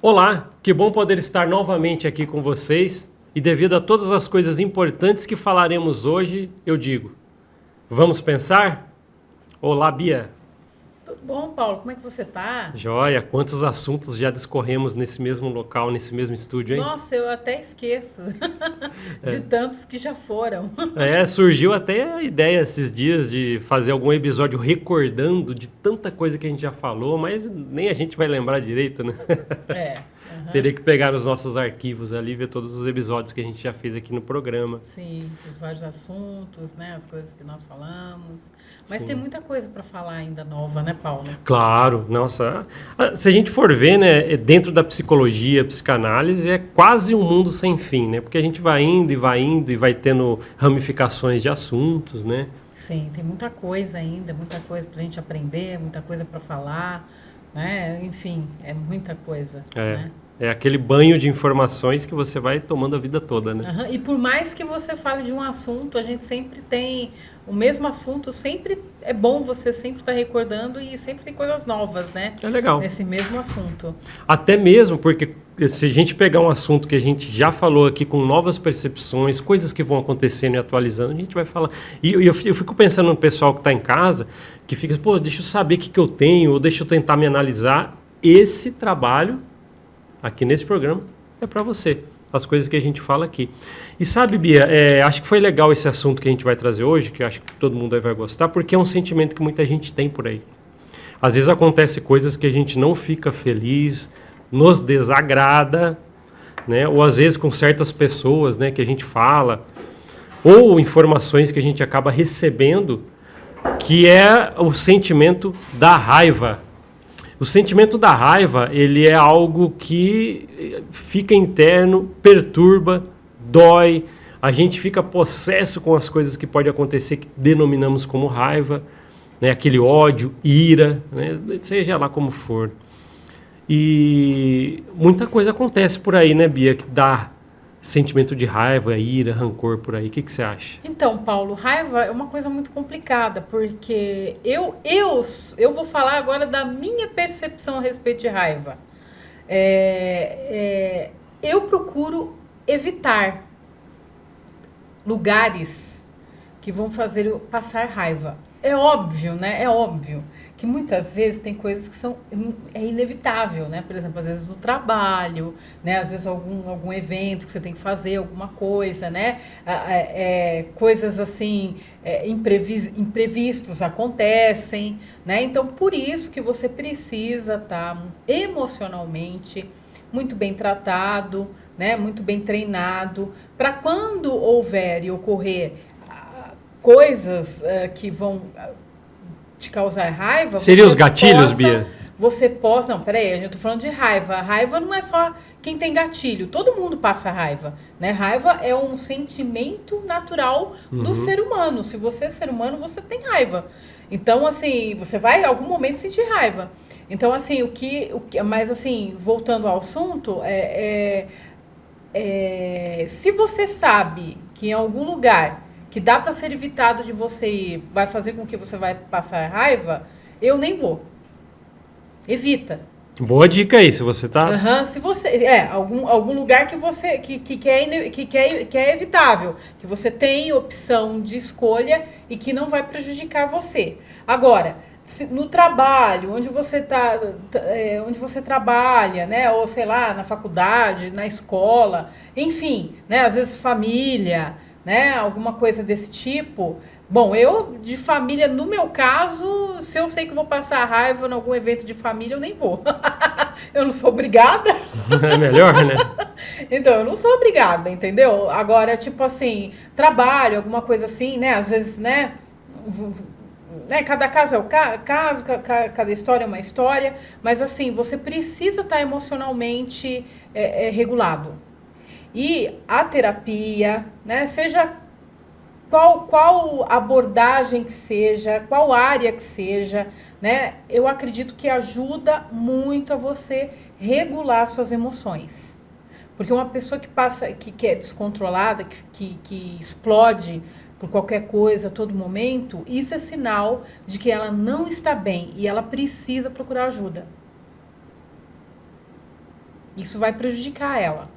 Olá, que bom poder estar novamente aqui com vocês e devido a todas as coisas importantes que falaremos hoje, eu digo, vamos pensar? Olá, Bia. Tudo bom, Paulo? Como é que você tá? Joia, quantos assuntos já discorremos nesse mesmo local, nesse mesmo estúdio, hein? Nossa, eu até esqueço de tantos que já foram. Surgiu até a ideia esses dias de fazer algum episódio recordando de tanta coisa que a gente já falou, mas nem a gente vai lembrar direito, né? É, aham. Teria que pegar os nossos arquivos ali, ver todos os episódios que a gente já fez aqui no programa. Sim, os vários assuntos, né? As coisas que nós falamos. Mas tem Sim. muita coisa para falar ainda nova, né, Paulo? Claro, nossa. Se a gente for ver, né, dentro da psicologia, psicanálise, é quase um mundo sem fim, né? Porque a gente vai indo e vai indo e vai tendo ramificações de assuntos, né? Sim, tem muita coisa ainda, muita coisa para a gente aprender, muita coisa para falar, né? Enfim, é muita coisa, É, né? é aquele banho de informações que você vai tomando a vida toda, né? Aham. E por mais que você fale de um assunto, a gente sempre tem o mesmo assunto, sempre é bom você sempre estar recordando e sempre tem coisas novas, né? É legal. Nesse mesmo assunto. Até mesmo porque se a gente pegar um assunto que a gente já falou aqui com novas percepções, coisas que vão acontecendo e atualizando, a gente vai falar. E eu fico pensando no pessoal que está em casa, que fica, pô, deixa eu saber o que, que eu tenho, ou deixa eu tentar me analisar. Esse trabalho, aqui nesse programa, é para você. As coisas que a gente fala aqui. E sabe, Bia, acho que foi legal esse assunto que a gente vai trazer hoje, que eu acho que todo mundo aí vai gostar, porque é um sentimento que muita gente tem por aí. Às vezes acontece coisas que a gente não fica feliz, nos desagrada, né? Ou às vezes com certas pessoas, né, que a gente fala, ou informações que a gente acaba recebendo, que é o sentimento da raiva. O sentimento da raiva, ele é algo que fica interno, perturba, dói, a gente fica possesso com as coisas que pode acontecer que denominamos como raiva, né? Aquele ódio, ira, né? Seja lá como for. E muita coisa acontece por aí, né, Bia, que dá sentimento de raiva, ira, rancor por aí. O que, que você acha? Então, Paulo, raiva é uma coisa muito complicada, porque eu vou falar agora da minha percepção a respeito de raiva. Eu procuro evitar lugares que vão fazer eu passar raiva. É óbvio, né? É óbvio que muitas vezes tem coisas que são é inevitável, né? Por exemplo, às vezes no trabalho, né? Às vezes algum evento que você tem que fazer, alguma coisa, né? Coisas assim, imprevistos acontecem, né? Então, por isso que você precisa estar emocionalmente muito bem tratado, né? Muito bem treinado, para quando houver e ocorrer coisas que vão te causar raiva, Seria os gatilhos, Bia? você possa, não, peraí, a gente tá falando de raiva. A raiva não é só quem tem gatilho, todo mundo passa raiva, né? Raiva é um sentimento natural do ser humano. Se você é ser humano, você tem raiva. Então, assim, você vai em algum momento sentir raiva. Então, assim, mas assim, voltando ao assunto, se você sabe que em algum lugar que dá para ser evitado de você ir, vai fazer com que você vai passar raiva, eu nem vou. Evita. Boa dica aí, se você tá. Se você algum lugar que você que é evitável, que você tem opção de escolha e que não vai prejudicar você. Agora, no trabalho, onde você trabalha, né, ou sei lá, na faculdade, na escola, enfim, né, às vezes família, né, alguma coisa desse tipo. Bom, eu de família, no meu caso, se eu sei que vou passar raiva em algum evento de família, eu nem vou. Eu não sou obrigada. É melhor, né? Então, eu não sou obrigada, entendeu? Agora, tipo assim, trabalho, alguma coisa assim, né? Às vezes, né? Cada caso é o caso, cada história é uma história, mas assim, você precisa estar emocionalmente regulado. E a terapia, né? Seja qual abordagem que seja, qual área que seja, né? Eu acredito que ajuda muito a você regular suas emoções. Porque uma pessoa que é descontrolada, que explode por qualquer coisa a todo momento, isso é sinal de que ela não está bem e ela precisa procurar ajuda. Isso vai prejudicar ela.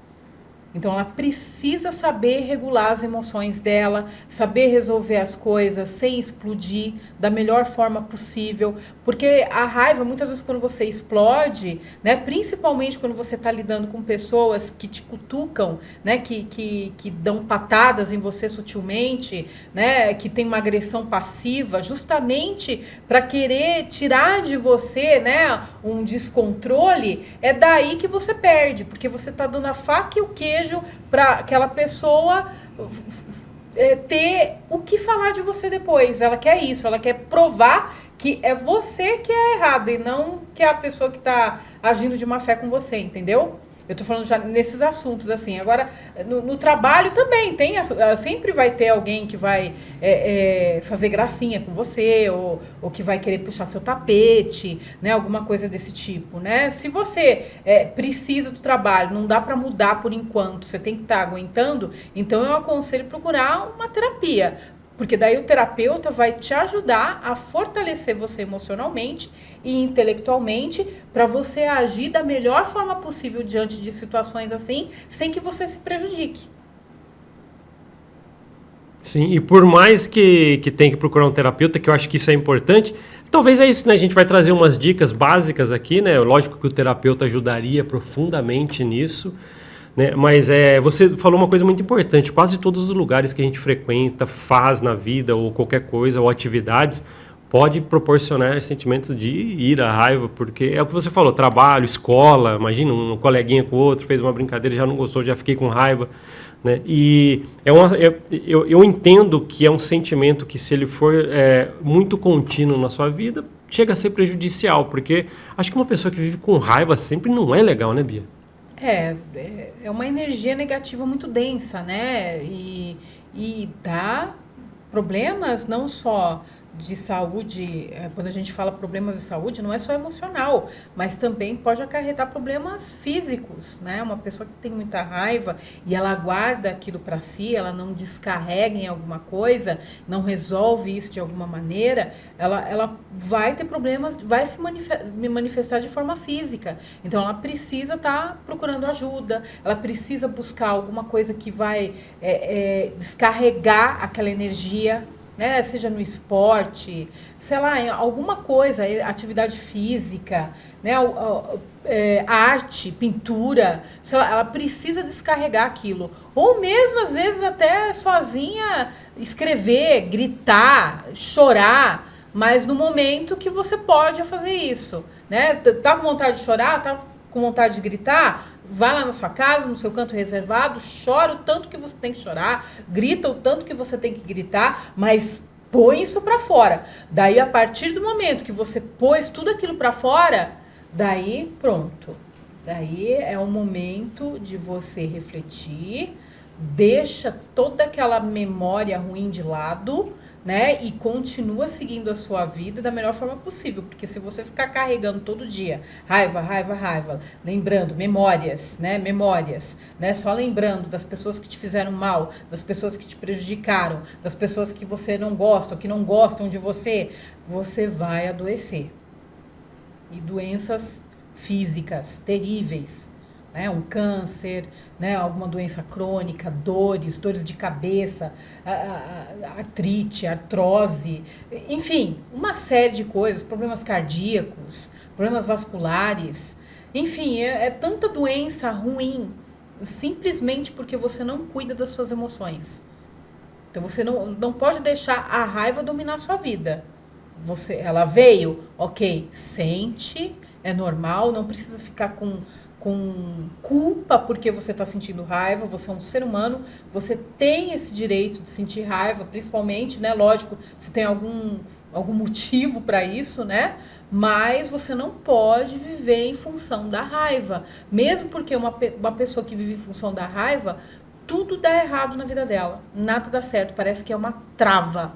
Então, ela precisa saber regular as emoções dela, saber resolver as coisas sem explodir da melhor forma possível. Porque a raiva, muitas vezes, quando você explode, né, principalmente quando você está lidando com pessoas que te cutucam, né, que dão patadas em você sutilmente, né, que tem uma agressão passiva, justamente para querer tirar de você, né, um descontrole, é daí que você perde, porque você está dando a faca e o queijo para aquela pessoa ter o que falar de você depois. Ela quer isso, ela quer provar que é você que é errado e não que é a pessoa que está agindo de má fé com você, entendeu? Eu tô falando já nesses assuntos, assim. Agora, no trabalho também, sempre vai ter alguém que vai fazer gracinha com você, ou que vai querer puxar seu tapete, né? Alguma coisa desse tipo, né? Se você precisa do trabalho, não dá para mudar por enquanto, você tem que estar aguentando, então eu aconselho procurar uma terapia. Porque daí o terapeuta vai te ajudar a fortalecer você emocionalmente e intelectualmente para você agir da melhor forma possível diante de situações assim, sem que você se prejudique. Sim, e por mais que tenha que procurar um terapeuta, que eu acho que isso é importante, talvez é isso, né? A gente vai trazer umas dicas básicas aqui, né? Lógico que o terapeuta ajudaria profundamente nisso, né? Mas você falou uma coisa muito importante, quase todos os lugares que a gente frequenta, faz na vida, ou qualquer coisa, ou atividades, pode proporcionar sentimentos de ira, raiva, porque é o que você falou, trabalho, escola, imagina um coleguinha com o outro, fez uma brincadeira, já não gostou, já fiquei com raiva, né? E eu entendo que é um sentimento que, se ele for muito contínuo na sua vida, chega a ser prejudicial, porque acho que uma pessoa que vive com raiva sempre não é legal, né, Bia? É uma energia negativa muito densa, né? E dá problemas não só de saúde, quando a gente fala problemas de saúde, não é só emocional, mas também pode acarretar problemas físicos, né? Uma pessoa que tem muita raiva e ela guarda aquilo para si, ela não descarrega em alguma coisa, não resolve isso de alguma maneira, ela vai ter problemas, vai se manifestar de forma física. Então, ela precisa estar procurando ajuda, ela precisa buscar alguma coisa que vai descarregar aquela energia, né? Seja no esporte, sei lá, em alguma coisa, atividade física, né? Arte, pintura, sei lá, ela precisa descarregar aquilo. Ou mesmo, às vezes, até sozinha escrever, gritar, chorar, mas no momento que você pode fazer isso, né? Tá com vontade de chorar, tá com vontade de gritar, vai lá na sua casa, no seu canto reservado, chora o tanto que você tem que chorar, grita o tanto que você tem que gritar, mas põe isso para fora. Daí, a partir do momento que você pôs tudo aquilo para fora, daí pronto. Daí é o momento de você refletir, deixa toda aquela memória ruim de lado, né? E continua seguindo a sua vida da melhor forma possível, porque se você ficar carregando todo dia raiva, lembrando memórias, né? Só lembrando das pessoas que te fizeram mal, das pessoas que te prejudicaram, das pessoas que você não gosta, ou que não gostam de você, você vai adoecer. E doenças físicas terríveis, né? Um câncer, né? Alguma doença crônica, dores de cabeça, artrite, artrose, enfim, uma série de coisas, problemas cardíacos, problemas vasculares, enfim, é tanta doença ruim, simplesmente porque você não cuida das suas emoções. Então você não pode deixar a raiva dominar a sua vida. Ela veio, ok, sente, é normal, não precisa ficar com culpa porque você está sentindo raiva, você é um ser humano, você tem esse direito de sentir raiva, principalmente, né? Lógico, se tem algum motivo para isso, né? Mas você não pode viver em função da raiva. Mesmo porque uma pessoa que vive em função da raiva, tudo dá errado na vida dela. Nada dá certo, parece que é uma trava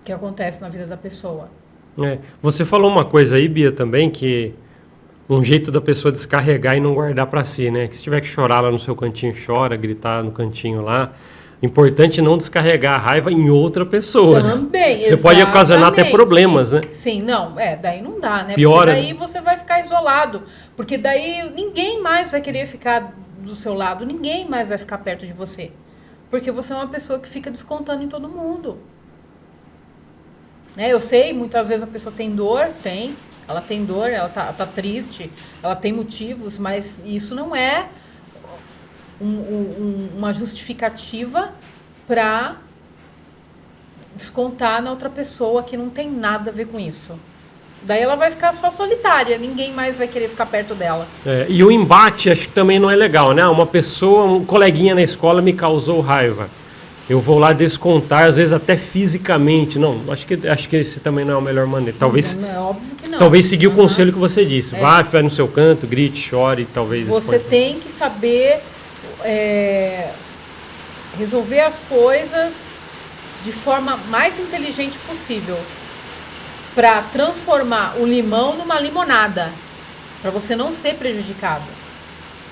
que acontece na vida da pessoa. Você falou uma coisa aí, Bia, também, que um jeito da pessoa descarregar e não guardar para si, né? Que se tiver que chorar lá no seu cantinho, chora, gritar no cantinho lá. Importante não descarregar a raiva em outra pessoa. Também, Você pode ocasionar até problemas, né? Sim, não, daí não dá, né? Piora. Porque daí você vai ficar isolado. Porque daí ninguém mais vai querer ficar do seu lado, ninguém mais vai ficar perto de você. Porque você é uma pessoa que fica descontando em todo mundo. Né? Eu sei, muitas vezes a pessoa tem dor, ela tem dor, ela tá triste, ela tem motivos, mas isso não é uma justificativa para descontar na outra pessoa que não tem nada a ver com isso. Daí ela vai ficar só solitária, ninguém mais vai querer ficar perto dela. E o embate acho que também não é legal, né? Uma pessoa, um coleguinha na escola me causou raiva. Eu vou lá descontar, às vezes até fisicamente. Não, acho que esse também não é a melhor maneira. Talvez, não, é óbvio que não. Talvez seguir o conselho que você disse. Vá, fica no seu canto, grite, chore, talvez... Você tem que saber resolver as coisas de forma mais inteligente possível para transformar o limão numa limonada, para você não ser prejudicado.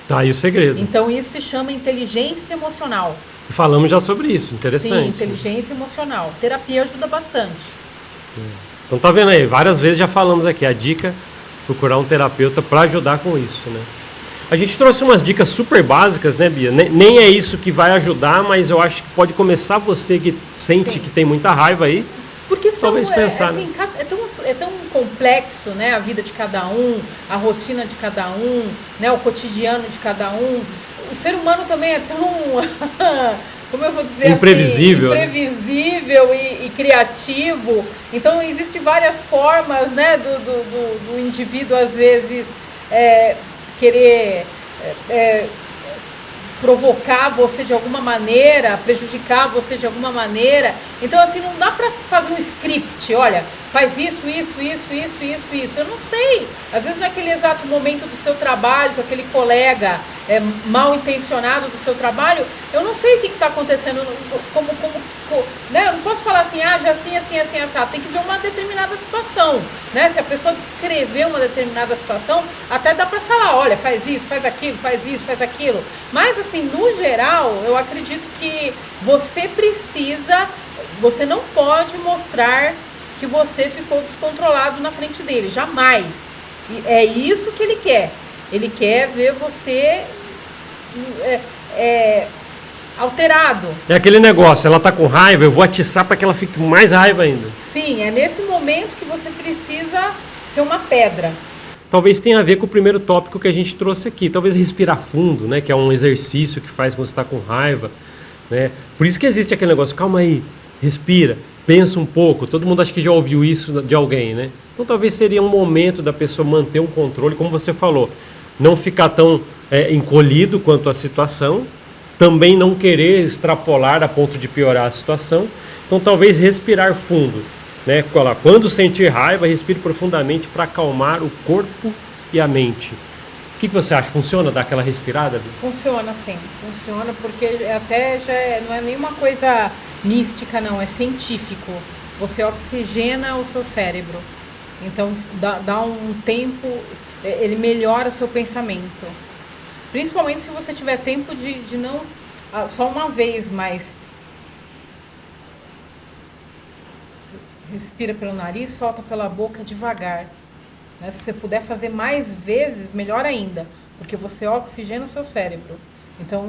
Tá aí o segredo. Então isso se chama inteligência emocional. Falamos já sobre isso, interessante. Sim, inteligência emocional. Terapia ajuda bastante. Então tá vendo aí, várias vezes já falamos aqui, a dica, procurar um terapeuta para ajudar com isso, né? A gente trouxe umas dicas super básicas, né, Bia? Nem é isso que vai ajudar, mas eu acho que pode começar você que sente que tem muita raiva aí. Porque talvez pensar, assim, né? É tão complexo, né, a vida de cada um, a rotina de cada um, né, o cotidiano de cada um. O ser humano também é tão, como eu vou dizer imprevisível, assim, imprevisível e criativo. Então, existem várias formas, né, do indivíduo, às vezes, querer provocar você de alguma maneira, prejudicar você de alguma maneira. Então, assim, não dá para fazer um script, olha, faz isso. Eu não sei. Às vezes, naquele exato momento do seu trabalho, com aquele colega mal intencionado do seu trabalho, eu não sei o que está acontecendo, né? Eu não posso falar assim, já assim, assado. Tem que ver uma determinada situação, né? Se a pessoa descrever uma determinada situação, até dá para falar, olha, faz isso, faz aquilo, faz isso, faz aquilo. Mas, assim, no geral, eu acredito que você não pode mostrar que você ficou descontrolado na frente dele, jamais. E é isso que ele quer. Ele quer ver você alterado. É aquele negócio, ela tá com raiva, eu vou atiçar para que ela fique com mais raiva ainda. Sim, é nesse momento que você precisa ser uma pedra. Talvez tenha a ver com o primeiro tópico que a gente trouxe aqui. Talvez respirar fundo, né? Que é um exercício que faz quando você está com raiva, né? Por isso que existe aquele negócio, calma aí, respira, pensa um pouco. Todo mundo acha que já ouviu isso de alguém, né? Então talvez seria um momento da pessoa manter um controle, como você falou, não ficar tão encolhido quanto a situação, também não querer extrapolar a ponto de piorar a situação. Então talvez respirar fundo, né? Quando sentir raiva, respire profundamente para acalmar o corpo e a mente. O que você acha? Funciona dar aquela respirada? Funciona, sim. Funciona porque até não é nenhuma coisa mística, não. É científico. Você oxigena o seu cérebro. Então, dá um tempo, ele melhora o seu pensamento. Principalmente se você tiver tempo de não... Só uma vez, mas... Respira pelo nariz, solta pela boca devagar. Né? Se você puder fazer mais vezes, melhor ainda, porque você oxigena o seu cérebro. Então,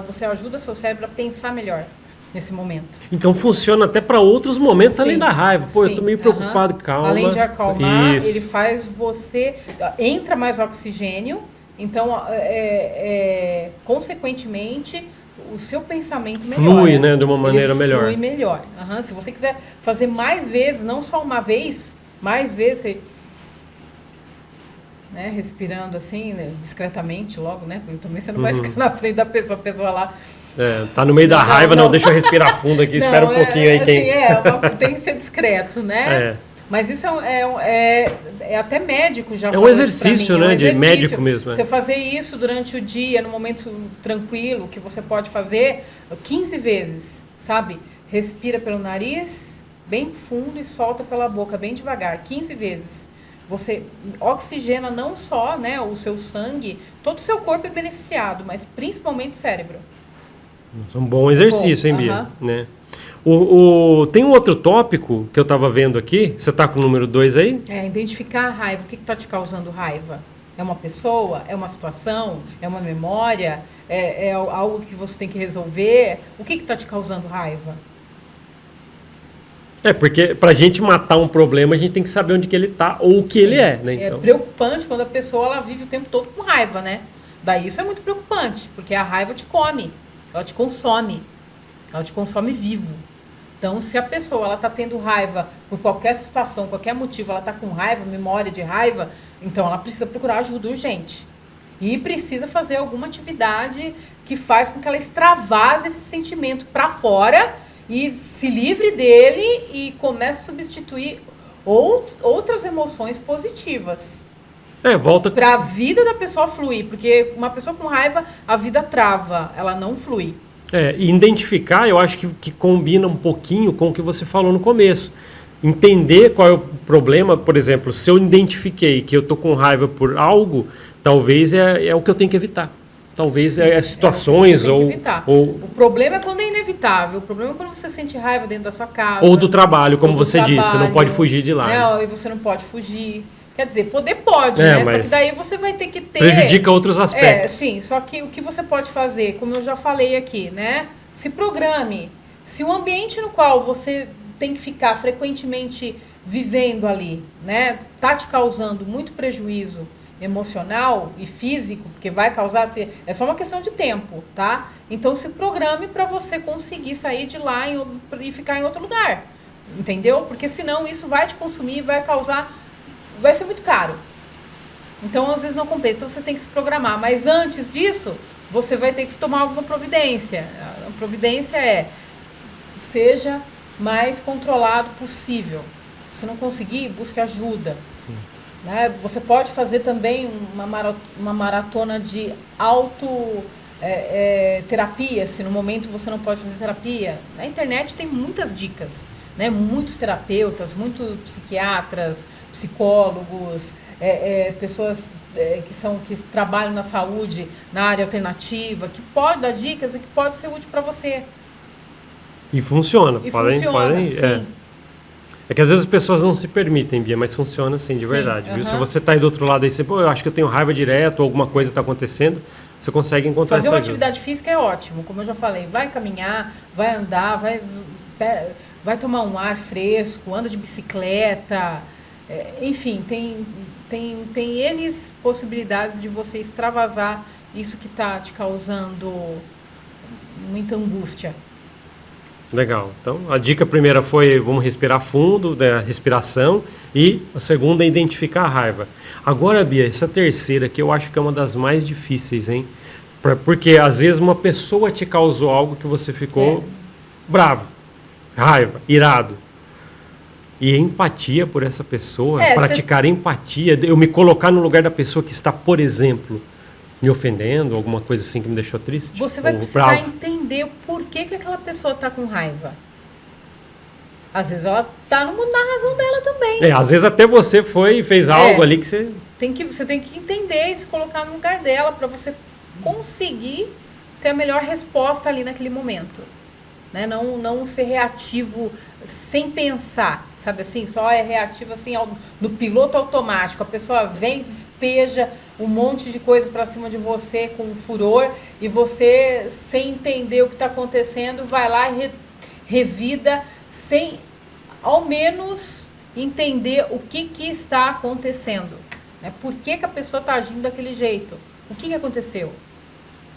você ajuda seu cérebro a pensar melhor nesse momento. Então, funciona até para outros momentos, sim, além da raiva. Pô, sim, eu tô meio preocupado, calma. Além de acalmar, isso, ele faz você... Entra mais oxigênio, então, consequentemente... o seu pensamento melhora. Flui, né, de uma maneira melhor. Flui melhor. Se você quiser fazer mais vezes, não só uma vez, mais vezes, você, né, respirando assim, né, discretamente logo, né? Porque também você não vai ficar na frente da pessoa, a pessoa lá... tá no meio da raiva, não, deixa eu respirar fundo aqui, espera um pouquinho aí. Assim, tem que ser discreto, né? Mas isso é até médico já falou. É um exercício, né? De médico mesmo. Você fazer isso durante o dia, no momento tranquilo, que você pode fazer 15 vezes, sabe? Respira pelo nariz, bem fundo, e solta pela boca, bem devagar, 15 vezes. Você oxigena não só, né, o seu sangue, todo o seu corpo é beneficiado, mas principalmente o cérebro. É um bom exercício, hein, Bia? Aham. Né? Tem um outro tópico que eu estava vendo aqui. Você está com o número 2 aí? Identificar a raiva. O que está te causando raiva? É uma pessoa? É uma situação? É uma memória? É algo que você tem que resolver? O que está te causando raiva? Porque para a gente matar um problema, a gente tem que saber onde que ele está ou o que ele é, né? Então, É preocupante quando a pessoa ela vive o tempo todo com raiva, né? Daí isso é muito preocupante, porque a raiva te come, ela te consome vivo. Então, se a pessoa ela está tendo raiva por qualquer situação, qualquer motivo, ela está com raiva, memória de raiva, então ela precisa procurar ajuda urgente. E precisa fazer alguma atividade que faz com que ela extravase esse sentimento para fora e se livre dele e comece a substituir outras emoções positivas. volta. Para a vida da pessoa fluir, porque uma pessoa com raiva, a vida trava, ela não flui. E identificar, eu acho que combina um pouquinho com o que você falou no começo. Entender qual é o problema, por exemplo, se eu identifiquei que eu estou com raiva por algo, talvez é o que eu tenho que evitar. Talvez Sim, situações ou... O problema é quando é inevitável. O problema é quando você sente raiva dentro da sua casa. Ou do trabalho, como você disse, você não pode fugir de lá. Né? E você não pode fugir. Quer dizer, poder pode, né? Só que daí você vai ter que ter... Prejudica outros aspectos. Sim, só que o que você pode fazer, como eu já falei aqui, né? Se programe. Se o ambiente no qual você tem que ficar frequentemente vivendo ali, né? Tá te causando muito prejuízo emocional e físico, porque vai causar... É só uma questão de tempo, tá? Então se programe para você conseguir sair de lá e ficar em outro lugar. Entendeu? Porque senão isso vai te consumir, vai causar... Vai ser muito caro. Então, às vezes, não compensa. Então, você tem que se programar. Mas antes disso, você vai ter que tomar alguma providência. A providência seja mais controlado possível. Se não conseguir, busque ajuda. Né? Você pode fazer também uma maratona de terapia, se no momento você não pode fazer terapia. Na internet tem muitas dicas. Né? Muitos terapeutas, muitos psiquiatras, psicólogos, pessoas que trabalham na saúde, na área alternativa, que pode dar dicas e que pode ser útil para você. E funciona. Podem, sim. É que às vezes as pessoas não se permitem, Bia, mas funciona sim, de verdade. Viu? Se você está aí do outro lado, aí você, eu acho que eu tenho raiva direto, ou alguma coisa está acontecendo, você consegue encontrar Fazer essa uma ajuda. atividade física é ótimo, como eu já falei, vai caminhar, vai andar, vai tomar um ar fresco, anda de bicicleta, enfim, tem N possibilidades de você extravasar isso que está te causando muita angústia. Legal. Então, a dica primeira foi, vamos respirar fundo, da respiração, e a segunda é identificar a raiva. Agora, Bia, essa terceira que eu acho que é uma das mais difíceis, hein? Porque às vezes uma pessoa te causou algo que você ficou bravo, raiva, irado. E empatia por essa pessoa, praticar empatia, eu me colocar no lugar da pessoa que está, por exemplo, me ofendendo, alguma coisa assim que me deixou triste. Você vai precisar entender o porquê que aquela pessoa está com raiva. Às vezes ela está na razão dela também. Às vezes até você foi e fez algo ali que você... Você tem que entender e se colocar no lugar dela para você conseguir ter a melhor resposta ali naquele momento. Né? Não ser reativo sem pensar, sabe assim? Só é reativo assim no piloto automático. A pessoa vem, despeja um monte de coisa para cima de você com furor e você, sem entender o que está acontecendo, vai lá e revida sem, ao menos, entender o que está acontecendo. Né? Por que a pessoa está agindo daquele jeito? O que aconteceu?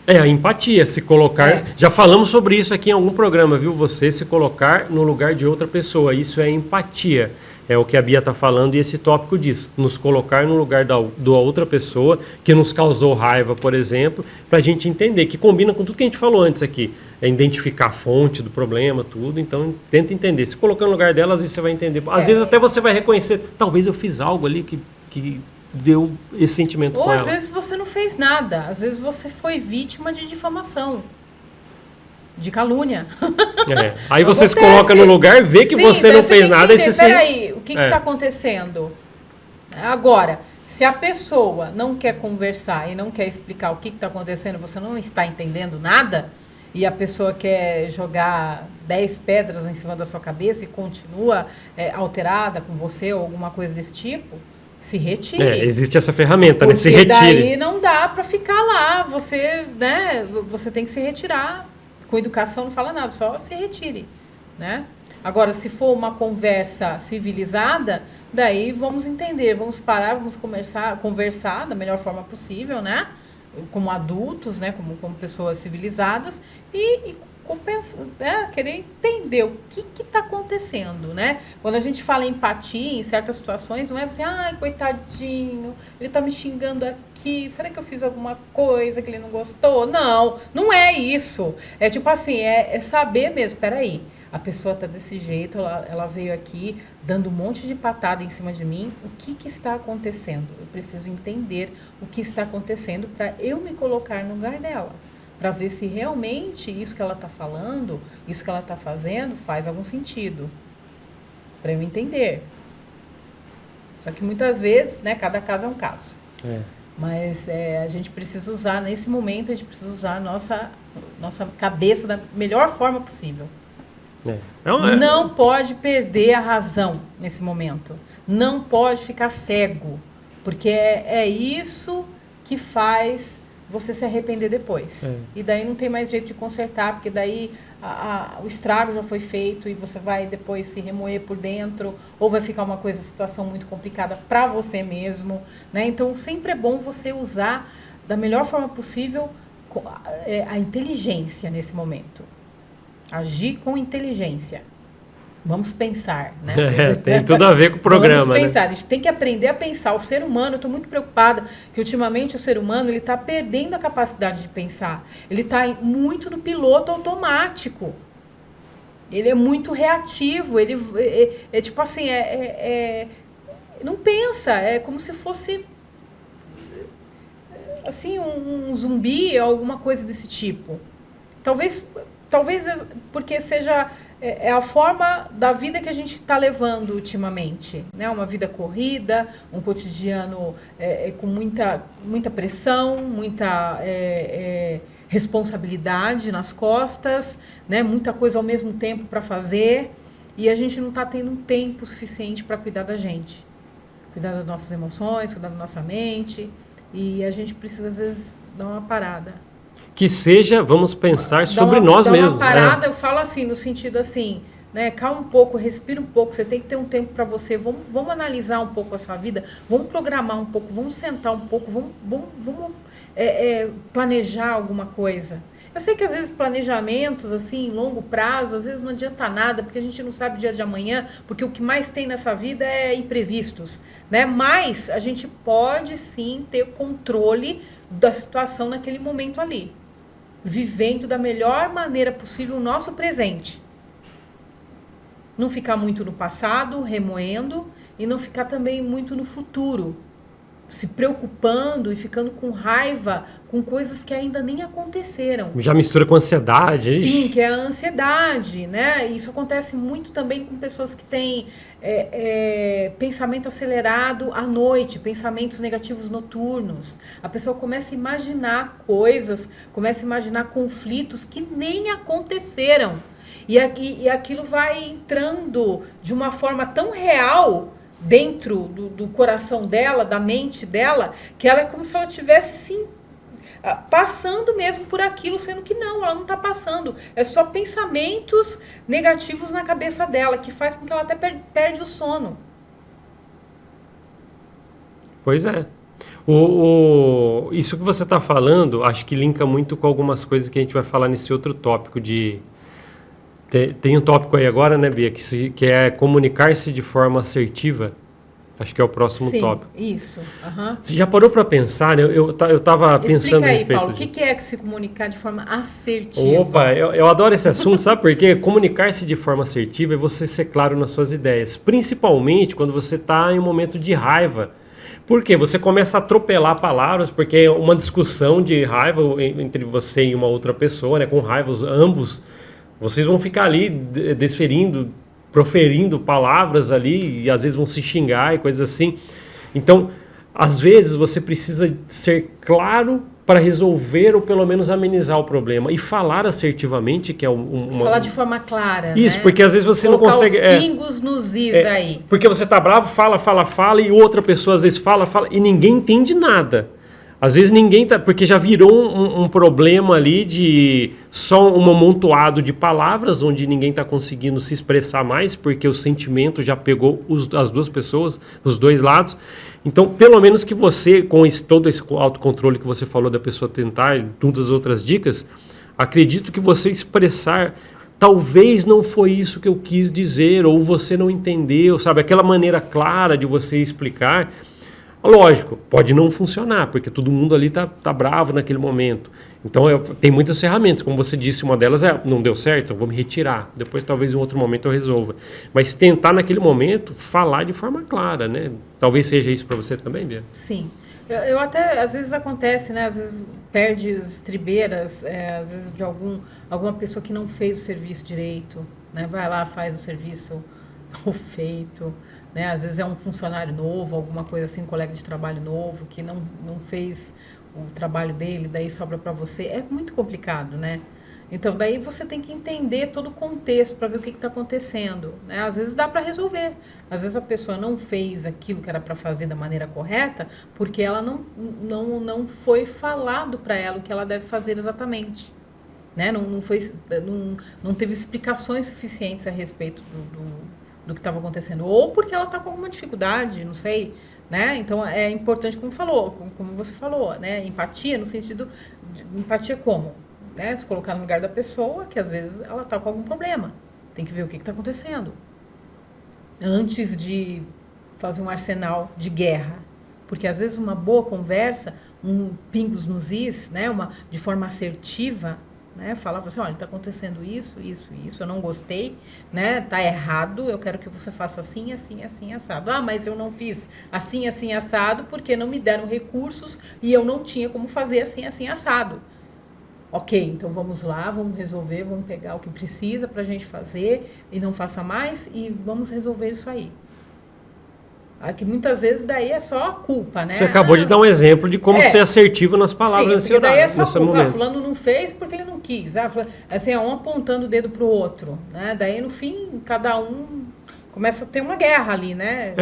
A empatia, se colocar... Já falamos sobre isso aqui em algum programa, viu? Você se colocar no lugar de outra pessoa. Isso é empatia. É o que a Bia está falando e esse tópico diz. Nos colocar no lugar da outra pessoa que nos causou raiva, por exemplo, para a gente entender, que combina com tudo que a gente falou antes aqui. É identificar a fonte do problema, tudo. Então, tenta entender. Se colocar no lugar dela, às vezes você vai entender. Às vezes até você vai reconhecer, talvez eu fiz algo ali que deu esse sentimento com ela. Ou às vezes você não fez nada. Às vezes você foi vítima de difamação. De calúnia. Aí você se coloca no lugar, vê que você não fez nada e você sente... Peraí, o que está acontecendo? Agora, se a pessoa não quer conversar e não quer explicar o que está acontecendo, você não está entendendo nada, e a pessoa quer jogar 10 pedras em cima da sua cabeça e continua alterada com você ou alguma coisa desse tipo, se retire. Existe essa ferramenta, né? Se Porque retire. daí não dá para ficar lá, você, né, você tem que se retirar. Com educação não fala nada, só se retire, né? Agora, se for uma conversa civilizada, daí vamos entender, vamos parar, vamos conversar da melhor forma possível, né? Como adultos, né? Como pessoas civilizadas e querer entender o que está acontecendo, né? Quando a gente fala em empatia em certas situações, não é assim, ai, coitadinho, ele está me xingando aqui, será que eu fiz alguma coisa que ele não gostou? Não, não é isso. É tipo assim, é saber mesmo, peraí, a pessoa está desse jeito, ela veio aqui dando um monte de patada em cima de mim, o que está acontecendo? Eu preciso entender o que está acontecendo para eu me colocar no lugar dela. Para ver se realmente isso que ela está falando, isso que ela está fazendo, faz algum sentido. Para eu entender. Só que muitas vezes, né, cada caso é um caso. Mas a gente precisa usar, nesse momento, a gente precisa usar a nossa cabeça da melhor forma possível. Não pode perder a razão nesse momento. Não pode ficar cego. Porque é isso que faz você se arrepender depois. E daí não tem mais jeito de consertar, porque daí o estrago já foi feito e você vai depois se remoer por dentro, ou vai ficar uma situação muito complicada para você mesmo, né? Então, sempre é bom você usar da melhor forma possível a inteligência nesse momento. Agir com inteligência. Vamos pensar, né? Tem tudo a ver com o programa. Vamos pensar, né? A gente tem que aprender a pensar. O ser humano, eu estou muito preocupada que ultimamente o ser humano está perdendo a capacidade de pensar. Ele está muito no piloto automático. Ele é muito reativo. Ele é tipo assim, não pensa. É como se fosse assim um zumbi ou alguma coisa desse tipo. Talvez porque seja a forma da vida que a gente está levando ultimamente, né? Uma vida corrida, um cotidiano com muita pressão, muita responsabilidade nas costas, né? Muita coisa ao mesmo tempo para fazer, e a gente não está tendo um tempo suficiente para cuidar da gente, cuidar das nossas emoções, cuidar da nossa mente, e a gente precisa às vezes dar uma parada. Que seja, vamos pensar sobre nós mesmos. Uma parada, eu falo assim, no sentido assim, né? Calma um pouco, respira um pouco, você tem que ter um tempo para você, vamos analisar um pouco a sua vida, vamos programar um pouco, vamos sentar um pouco, vamos planejar alguma coisa. Eu sei que às vezes planejamentos, assim, em longo prazo, às vezes não adianta nada, porque a gente não sabe o dia de amanhã, porque o que mais tem nessa vida é imprevistos, né? Mas a gente pode sim ter controle da situação naquele momento ali, vivendo da melhor maneira possível o nosso presente. Não ficar muito no passado, remoendo, e não ficar também muito no futuro, se preocupando e ficando com raiva com coisas que ainda nem aconteceram. Já mistura com ansiedade. Sim, que é a ansiedade, né? Isso acontece muito também com pessoas que têm pensamento acelerado à noite, pensamentos negativos noturnos. A pessoa começa a imaginar coisas, começa a imaginar conflitos que nem aconteceram. E aquilo vai entrando de uma forma tão real dentro do coração dela, da mente dela, que ela é como se ela tivesse sim passando mesmo por aquilo, sendo que não, ela não está passando. É só pensamentos negativos na cabeça dela, que faz com que ela até perde o sono. Pois é. Isso que você está falando, acho que linka muito com algumas coisas que a gente vai falar nesse outro tópico de... Tem um tópico aí agora, né, Bia, que é comunicar-se de forma assertiva. Acho que é o próximo tópico. Isso. Uhum. Você já parou para pensar, né? Eu estava pensando a respeito. Explica aí, Paulo, o que é se comunicar de forma assertiva? Opa, eu adoro esse assunto, sabe por quê? Comunicar-se de forma assertiva é você ser claro nas suas ideias, principalmente quando você está em um momento de raiva. Por quê? Você começa a atropelar palavras, porque é uma discussão de raiva entre você e uma outra pessoa, né? Com raiva, ambos, vocês vão ficar ali proferindo palavras ali, e às vezes vão se xingar e coisas assim. Então, às vezes você precisa ser claro para resolver ou pelo menos amenizar o problema. E falar assertivamente, que é falar de forma clara, isso, né? porque às vezes você colocar não consegue... os pingos nos is aí. Porque você tá bravo, fala, e outra pessoa às vezes fala, e ninguém entende nada. Às vezes ninguém tá... Porque já virou um problema ali de só um amontoado de palavras, onde ninguém tá conseguindo se expressar mais, porque o sentimento já pegou as duas pessoas, os dois lados. Então, pelo menos que você, com todo esse autocontrole que você falou da pessoa tentar, todas as outras dicas, acredito que você expressar, talvez não foi isso que eu quis dizer, ou você não entendeu, sabe? Aquela maneira clara de você explicar, lógico, pode não funcionar, porque todo mundo ali tá bravo naquele momento. Então, tem muitas ferramentas, como você disse, uma delas não deu certo, eu vou me retirar, depois talvez em outro momento eu resolva. Mas tentar naquele momento falar de forma clara, né? Talvez seja isso para você também, Bia? Sim. Eu até, às vezes acontece, né? Às vezes perde as estribeiras, às vezes de alguma pessoa que não fez o serviço direito, né? Vai lá, faz o serviço mal feito, né? Às vezes é um funcionário novo, alguma coisa assim, um colega de trabalho novo, que não fez o trabalho dele, daí sobra para você. É muito complicado, né? Então, daí você tem que entender todo o contexto para ver o que está acontecendo, né? Às vezes dá para resolver. Às vezes a pessoa não fez aquilo que era para fazer da maneira correta porque ela não foi falado para ela o que ela deve fazer exatamente, né? Não teve explicações suficientes a respeito do que estava acontecendo. Ou porque ela está com alguma dificuldade, não sei, né? Então, é importante, como você falou, né? Empatia no sentido de empatia como? Né? Se colocar no lugar da pessoa, que às vezes ela está com algum problema. Tem que ver o que está acontecendo. Antes de fazer um arsenal de guerra. Porque às vezes uma boa conversa, pingos nos is, né? De forma assertiva, né? Falava assim, olha, está acontecendo isso, eu não gostei, né? Tá errado, eu quero que você faça assim, assim, assim, assado. Ah, mas eu não fiz assim, assim, assado, porque não me deram recursos e eu não tinha como fazer assim, assim, assado. Ok, então vamos lá, vamos resolver, vamos pegar o que precisa para a gente fazer e não faça mais e vamos resolver isso aí. Que muitas vezes daí é só culpa, né? Você acabou de dar um exemplo de como ser assertivo nas palavras. Sim, porque daí é só culpa. Fulano não fez porque ele não quis. Assim, um apontando o dedo para o outro, né? Daí, no fim, cada um começa a ter uma guerra ali, né?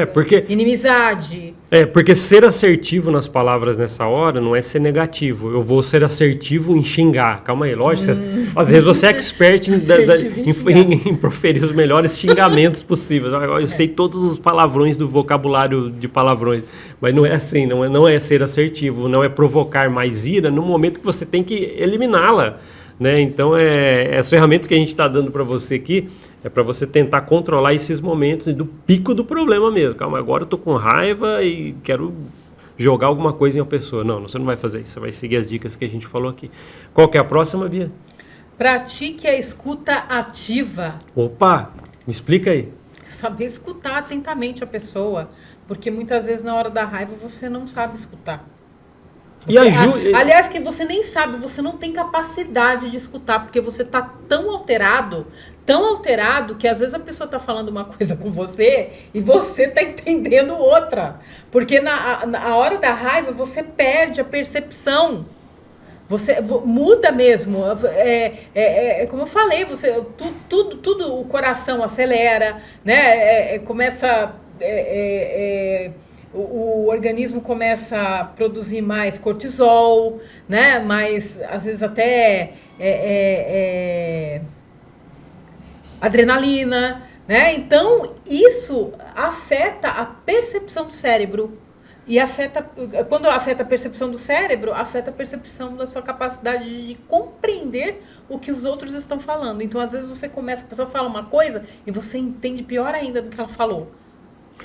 Inimizade. Porque ser assertivo nas palavras nessa hora não é ser negativo. Eu vou ser assertivo em xingar. Calma aí, lógico. Às vezes você é expert em proferir os melhores xingamentos possíveis. Eu sei todos os palavrões do vocabulário de palavrões. Mas não é assim, não é ser assertivo, não é provocar mais ira no momento que você tem que eliminá-la. Né? Então, as ferramentas que a gente está dando para você aqui é para você tentar controlar esses momentos do pico do problema mesmo. Calma, agora eu estou com raiva e quero jogar alguma coisa em uma pessoa. Não, você não vai fazer isso, você vai seguir as dicas que a gente falou aqui. Qual que é a próxima, Bia? Pratique a escuta ativa. Opa, me explica aí. Saber escutar atentamente a pessoa, porque muitas vezes na hora da raiva você não sabe escutar. Aliás, que você nem sabe, você não tem capacidade de escutar, porque você está tão alterado, que às vezes a pessoa está falando uma coisa com você e você está entendendo outra. Porque na hora da raiva você perde a percepção. Você muda mesmo. Como eu falei, tudo o coração acelera, né? Começa... O organismo começa a produzir mais cortisol, né? Mais, às vezes até adrenalina, né? Então, isso afeta a percepção do cérebro. E quando afeta a percepção do cérebro, afeta a percepção da sua capacidade de compreender o que os outros estão falando. Então, às vezes a pessoa fala uma coisa e você entende pior ainda do que ela falou.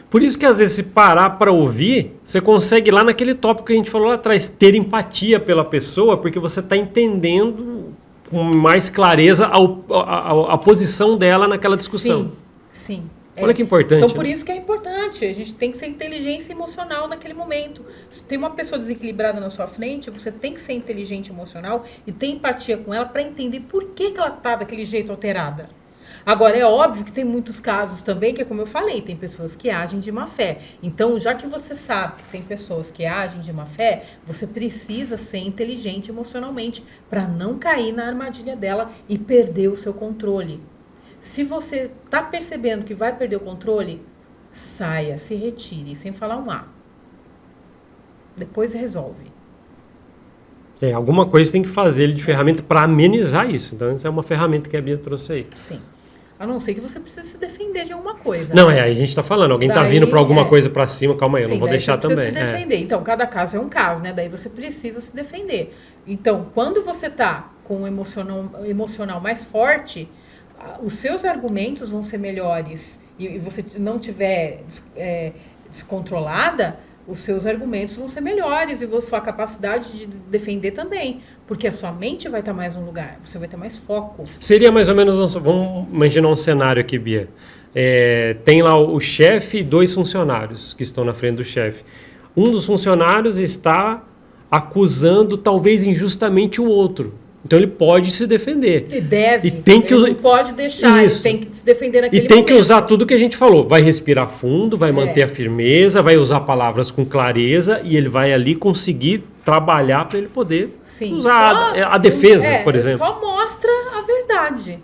Por isso que às vezes se parar para ouvir, você consegue lá naquele tópico que a gente falou lá atrás, ter empatia pela pessoa, porque você está entendendo com mais clareza a posição dela naquela discussão. Sim. Olha que importante. Então, por isso que é importante. A gente tem que ser inteligência emocional naquele momento. Se tem uma pessoa desequilibrada na sua frente, você tem que ser inteligente emocional e ter empatia com ela para entender por que ela está daquele jeito alterada. Agora, é óbvio que tem muitos casos também, que é como eu falei, tem pessoas que agem de má fé. Então, já que você sabe que tem pessoas que agem de má fé, você precisa ser inteligente emocionalmente para não cair na armadilha dela e perder o seu controle. Se você está percebendo que vai perder o controle, saia, se retire, sem falar um A. Depois resolve. Alguma coisa tem que fazer ele de ferramenta para amenizar isso. Então, essa é uma ferramenta que a Bia trouxe aí. Sim. A não ser que você precise se defender de alguma coisa. Não, a gente está falando, alguém está vindo para alguma coisa para cima, calma aí, eu não vou deixar também. Você precisa se defender. Então, cada caso é um caso, né? Daí você precisa se defender. Então, quando você está com o emocional mais forte, os seus argumentos vão ser melhores e você não tiver descontrolada, os seus argumentos vão ser melhores e a sua capacidade de defender também, porque a sua mente vai estar mais no lugar, você vai ter mais foco. Seria mais ou menos, vamos imaginar um cenário aqui, Bia. Tem lá o chefe e 2 funcionários que estão na frente do chefe. Um dos funcionários está acusando, talvez injustamente, o outro. Então ele pode se defender. E deve. Ele não pode deixar, ele tem que se defender naquele momento. E tem que usar tudo que a gente falou. Vai respirar fundo, vai manter a firmeza, vai usar palavras com clareza e ele vai ali conseguir trabalhar para ele poder usar a defesa, por exemplo. Só mostra a verdade.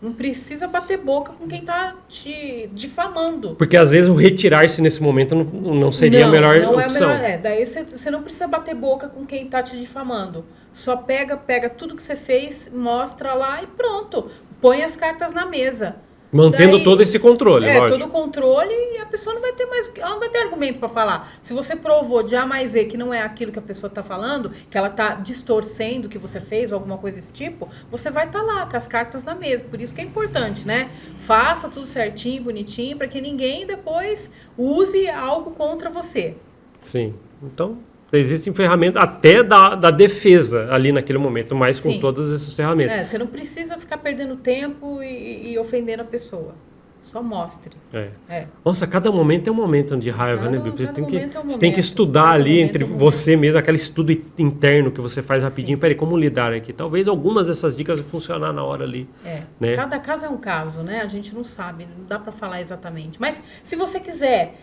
Não precisa bater boca com quem está te difamando. Porque às vezes o retirar-se nesse momento não seria a melhor opção. Daí você não precisa bater boca com quem está te difamando. Só pega tudo que você fez, mostra lá e pronto. Põe as cartas na mesa. Mantendo todo esse controle, lógico. Todo o controle e a pessoa não vai ter mais, ela não vai ter argumento para falar. Se você provou de A mais E que não é aquilo que a pessoa está falando, que ela está distorcendo o que você fez ou alguma coisa desse tipo, você vai estar lá com as cartas na mesa. Por isso que é importante, né? Faça tudo certinho, bonitinho, para que ninguém depois use algo contra você. Sim. Então, existem ferramentas até da defesa ali naquele momento, mas com todas essas ferramentas. Você não precisa ficar perdendo tempo e ofendendo a pessoa. Só mostre. Nossa, cada momento é um momento de raiva, né, Bíblia? Você tem que estudar ali entre você mesmo, aquele estudo interno que você faz rapidinho. Peraí, como lidar aqui? Talvez algumas dessas dicas vão funcionar na hora ali. Né? Cada caso é um caso, né? A gente não sabe, não dá para falar exatamente. Mas se você quiser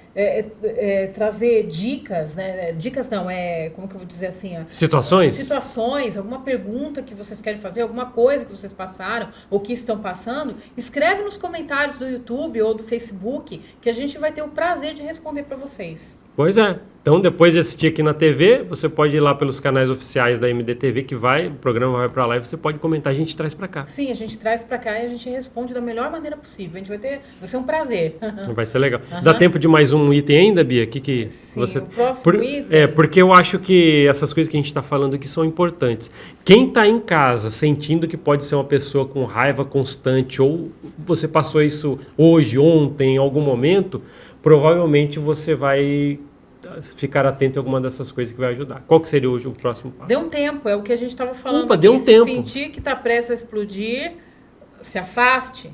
trazer dicas, né? Dicas não, como que eu vou dizer assim? Situações, alguma pergunta que vocês querem fazer, alguma coisa que vocês passaram ou que estão passando, escreve nos comentários do YouTube ou do Facebook, que a gente vai ter o prazer de responder para vocês. Pois é. Então, depois de assistir aqui na TV, você pode ir lá pelos canais oficiais da MDTV, que o programa vai para lá e você pode comentar, a gente traz para cá. Sim, a gente traz para cá e a gente responde da melhor maneira possível. A gente vai ser um prazer. Vai ser legal. Dá tempo de mais um item ainda, Bia? Sim, o próximo item... porque eu acho que essas coisas que a gente está falando aqui são importantes. Quem está em casa sentindo que pode ser uma pessoa com raiva constante, ou você passou isso hoje, ontem, em algum momento, provavelmente você vai ficar atento a alguma dessas coisas que vai ajudar. Qual que seria hoje o próximo passo? Dê um tempo, é o que a gente estava falando. Dê um tempo. Sentir que está prestes a explodir, se afaste,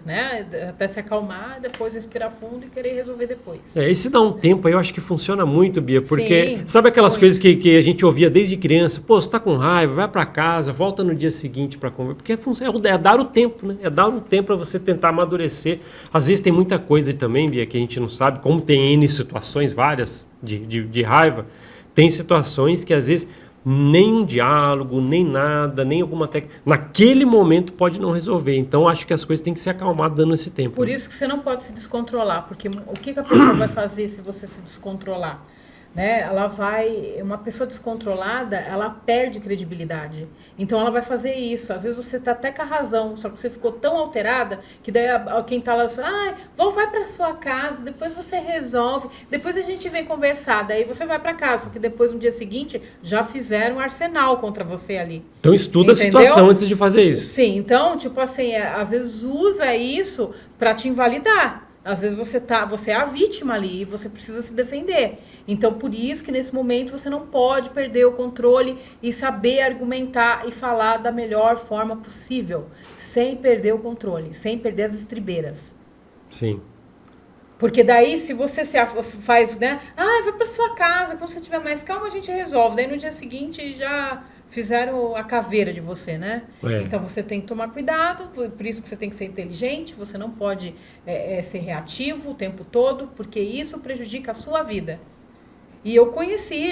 né? Até se acalmar, depois respirar fundo e querer resolver depois. E se dá um tempo aí, eu acho que funciona muito, Bia, porque sabe aquelas coisas que a gente ouvia desde criança? Pô, você tá com raiva, vai para casa, volta no dia seguinte para conversar, porque é dar o tempo, né? É dar um tempo para você tentar amadurecer. Às vezes tem muita coisa também, Bia, que a gente não sabe, como tem N situações várias de raiva, tem situações que às vezes nem um diálogo, nem nada, nem alguma técnica. Naquele momento pode não resolver. Então, acho que as coisas têm que se acalmar dando esse tempo. Por isso que você não pode se descontrolar, porque o que a pessoa vai fazer se você se descontrolar? Né? Uma pessoa descontrolada, ela perde credibilidade. Então ela vai fazer isso. Às vezes você está até com a razão, só que você ficou tão alterada que daí quem está lá, vai para sua casa, depois você resolve, depois a gente vem conversar. Daí você vai para casa, só que depois no dia seguinte já fizeram um arsenal contra você ali. Então estuda a situação antes de fazer isso. Sim, então tipo assim, às vezes usa isso para te invalidar. Às vezes você é a vítima ali e você precisa se defender. Então, por isso que nesse momento você não pode perder o controle e saber argumentar e falar da melhor forma possível, sem perder o controle, sem perder as estribeiras. Sim. Porque daí, se você faz, né? Vai para sua casa, quando você estiver mais calmo, a gente resolve. Daí no dia seguinte já fizeram a caveira de você, né? É. Então você tem que tomar cuidado, por isso que você tem que ser inteligente, você não pode ser reativo o tempo todo, porque isso prejudica a sua vida. E eu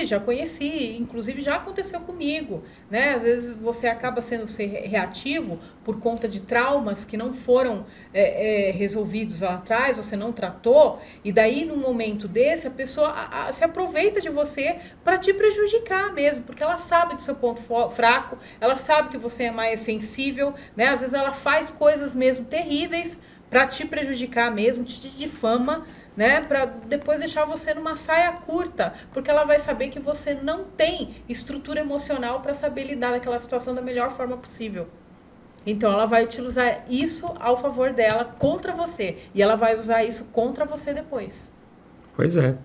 já conheci, inclusive já aconteceu comigo, né? Às vezes você acaba sendo reativo por conta de traumas que não foram resolvidos lá atrás, você não tratou, e daí num momento desse a pessoa se aproveita de você para te prejudicar mesmo, porque ela sabe do seu ponto fraco, ela sabe que você é mais sensível, né? Às vezes ela faz coisas mesmo terríveis para te prejudicar mesmo, te difama, né, para depois deixar você numa saia curta, porque ela vai saber que você não tem estrutura emocional para saber lidar naquela situação da melhor forma possível. Então ela vai utilizar isso ao favor dela contra você, e ela vai usar isso contra você depois. Pois é.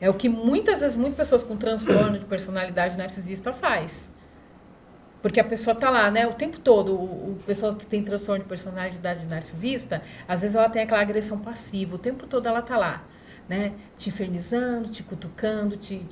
É o que muitas vezes muitas pessoas com transtorno de personalidade narcisista faz. Porque a pessoa tá lá, né, o tempo todo, o pessoa que tem transtorno de personalidade narcisista, às vezes ela tem aquela agressão passiva, o tempo todo ela tá lá, né, te infernizando, te cutucando, te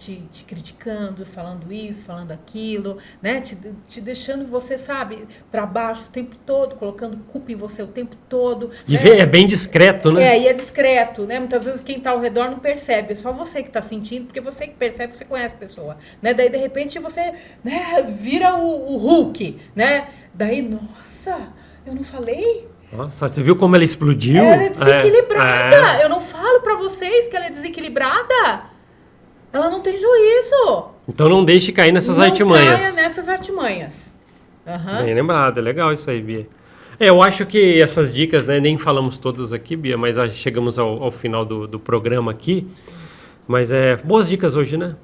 criticando, falando isso, falando aquilo, né, te deixando você, sabe, para baixo o tempo todo, colocando culpa em você o tempo todo. E né? é bem discreto, né? E é discreto, né? Muitas vezes quem está ao redor não percebe, é só você que está sentindo, porque você que percebe, você conhece a pessoa, né? Daí, de repente, você, né, vira o Hulk, né? Daí, nossa, eu não falei? Nossa, você viu como ela explodiu? Ela é desequilibrada. Eu não falo pra vocês que ela é desequilibrada. Ela não tem juízo. Então não deixe cair nessas não artimanhas. caia nessas artimanhas. Bem lembrado, é legal isso aí, Bia. Eu acho que essas dicas, né, nem falamos todas aqui, Bia, mas chegamos ao final do programa aqui. Sim. Mas boas dicas hoje, né?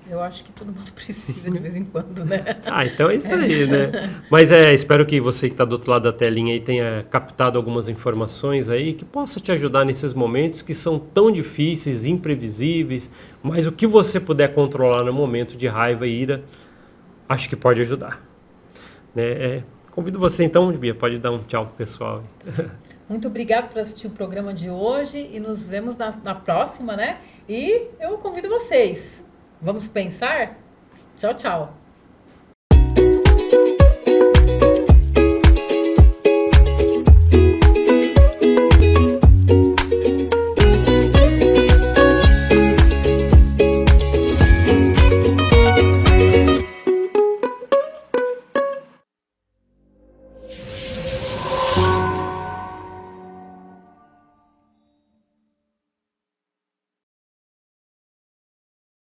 Eu acho que todo mundo precisa de vez em quando, né? Então é isso aí, né? Mas espero que você que está do outro lado da telinha aí tenha captado algumas informações aí que possa te ajudar nesses momentos que são tão difíceis, imprevisíveis, mas o que você puder controlar no momento de raiva e ira, acho que pode ajudar. Né? Convido você então, Bia, pode dar um tchau pro pessoal. Muito obrigado por assistir o programa de hoje e nos vemos na próxima, né? E eu convido vocês. Vamos pensar? Tchau, tchau.